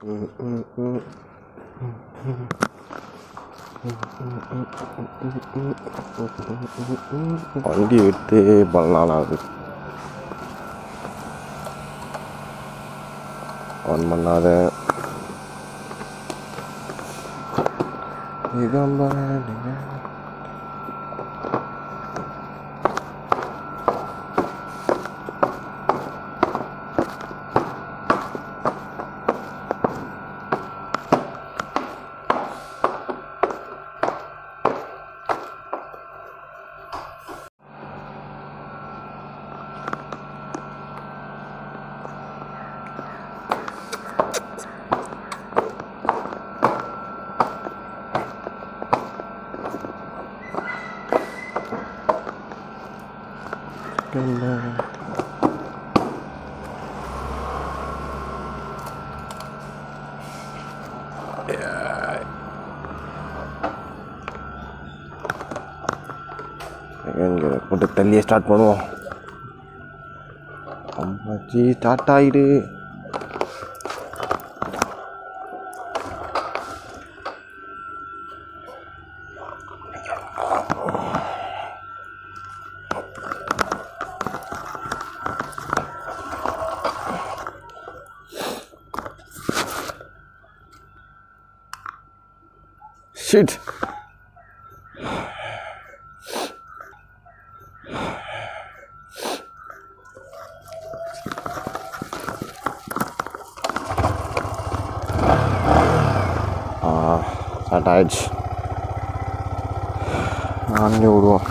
வண்டி விட்டு பல நாள் ஆகுது. ஆன் பண்ணாத போட்டு தள்ளியே ஸ்டார்ட் பண்ணுவோம். அம்மாச்சி ஸ்டார்ட் ஆகிடு. ஷிட். ஸ்டார்ட் ஆயிடுச்சு. நானே விடுவோம்.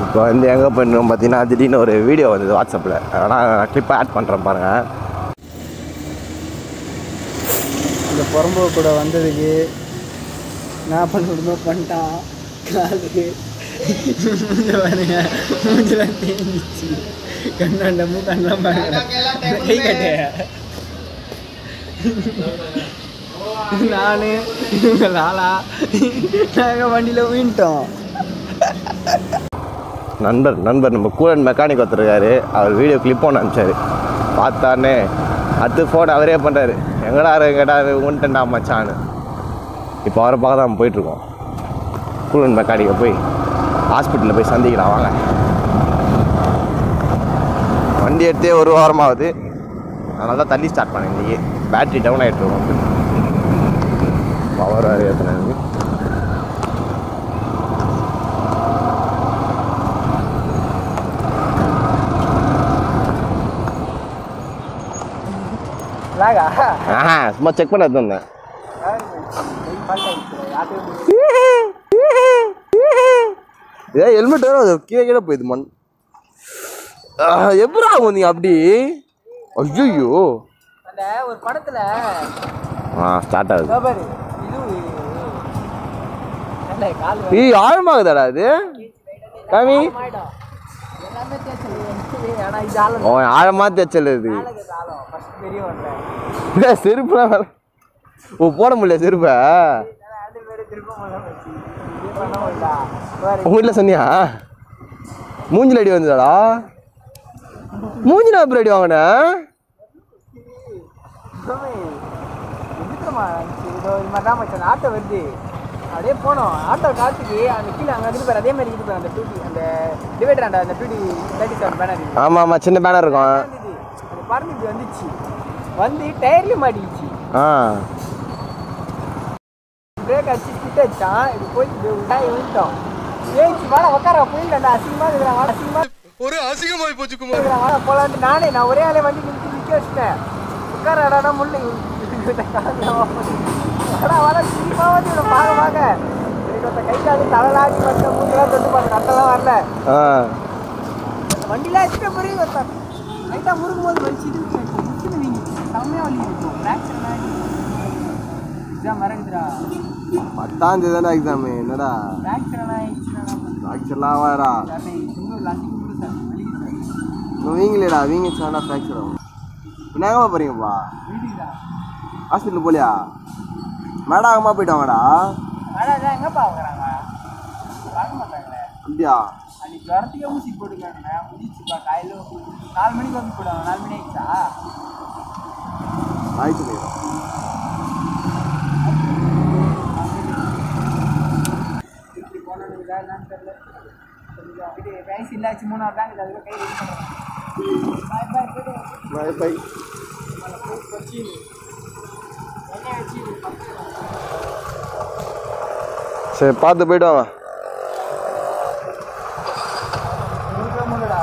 இப்போ வந்து எங்கே பண்ணுறோம் பார்த்தீங்கன்னா, திடீர்னு ஒரு வீடியோ வந்தது வாட்ஸ்அப்பில். ஆனால் நான் கிளிப்பை ஆட் பண்ணுறேன் பாருங்கள். இந்த புறம்பு கூட வந்ததுக்கு நான் பண்ண பண்ணிட்டான். காலுக்கு பாருங்க, மூஞ்செல்லாம் தேங்கிச்சு. கண்ணாண்ட மூக்கெல்லாம் பாருங்க, கை கட்டைய. நான் இவங்க லாலா நாங்கள் வண்டியில் உயின்ட்டோம். நண்பர் நம்ம கூலன் மெக்கானிக் ஒருத்தருக்காரு. அவர் வீடியோ கிளிப் ஒன்று அனுப்பிச்சார். பார்த்தானே அடுத்து ஃபோன் அவரே பண்ணுறாரு. எங்கடா உன்ட்டா மச்சான்னு. இப்போ அவரை பார்க்க தான் நம்ம போயிட்டுருக்கோம். கூலன் மெக்கானிக்கை போய் ஹாஸ்பிட்டலில் போய் சந்திக்கலாம் வாங்க. வண்டி எடுத்தே ஒரு வாரமாகுது. அதனால தான் தள்ளி ஸ்டார்ட் பண்ணேன். இன்றைக்கி பேட்ரி டவுன் ஆகிட்டுருக்கோம். பவர் வேறு ஏற்றினது. சும்மா செக் பண்ண எடுத்துருந்தேன். ஏன் ஹெல்மெட் வேறு அது கீழே போயிடுது மண். எப்படி ஆகும் நீ அப்படி? ஐயோ ஒரு படத்துல ஸ்டார்ட் ஆகுது. ஆழமாகுதாடா அது காமி. ஆழமா தேய்ச்சல் இது. செருப்பு போட முடியல. செருப்ப உங்க வீட்டில் சொன்னியா? மூஞ்சில் அடி வந்ததாடா. மூஞ்சில் அப்புறம் அடி வாங்கின. ஆட்டோ வருது, அப்படியே போனோம். ஆட்டோ காத்துக்கு அந்த கீழே அங்கே இருந்து அதே மாதிரி இது அந்த டூட்டி அந்த டிவைடர் அந்த டூட்டி 37 பேனர். ஆமாம் ஆமாம், சின்ன பேனர் இருக்கும். அது பறந்துட்டு வந்துச்சு, வந்து டயர்லேயும் மாட்டிக்கிச்சு. பிரேக் அடிச்சு கிட்ட வச்சான். இது போயிட்டு விட்டோம். ஏஞ்சி வாடா உட்கார போயிடல. அசிங்கமாக இருக்கிற வாடா, அசிங்கமாக ஒரு அசிங்கமாகி போச்சு வாடா போலான்ட்டு நான் ஒரே ஆளே வண்டி நிற்க வச்சுட்டேன். உட்கார இடம் முள்ளு வாடா சிரிப்பாவது இவ்வளோ பாகமாக எனக்கு கை காலு தலைலாச்சி பட்ட மூஞ்செல்லாம் தொட்டு பார்த்து கட்டெல்லாம் வரல. வண்டிலாம் வச்சுட்ட பிறகு லைட்டாக முருகும் போது வலிச்சுட்டு செம்மையாக வலி இருக்கும். ஃப்ராக்சர் எக்ஸாம் மறக்குதுடா. 10ஆம் தேதி தானே எக்ஸாமு. என்னடா ஃப்ராக்சர் ஆயிடுச்சுடா. ஃப்ராக்சர்லாம் ஆகாதா? இன்னும் லஞ்சுக்கு சார் வலிக்குது சார். இன்னும் வீங்கலடா, வீங்கிச்சுனா ஃப்ராக்சர் ஆகும். என்னங்கப்பா போகிறீங்கப்பா? வீட்டுக்குதா. ஹாஸ்பிட்டல் போலியா? மேடாகமாக போயிட்டாங்கடா. ஆனால் எங்கேப்பா வாங்குறாங்க? வாங்க மாட்டாங்களே. அப்படியா? அன்றைக்கி வரத்துக்கே ஊசி போட்டுக்காங்க. முடிச்சுப்பா காலையில் 4 மணிக்கு வந்து போடுவாங்க. 4 மணி ஆயிடுச்சா? ஆயிடுச்சு போயிடும். இப்படி போனது என்னன்னு தெரியல. கொஞ்சம் இது வயசு இல்லாச்சு 3 தான் இது அதுக்கு கை ரெடி பண்ணுறேன். பாய் பாய் போய்ட்டு பாய் பாய். வச்சு எண்ணெய் வச்சு சரி பார்த்து போய்ட்டு வாங்க. முடா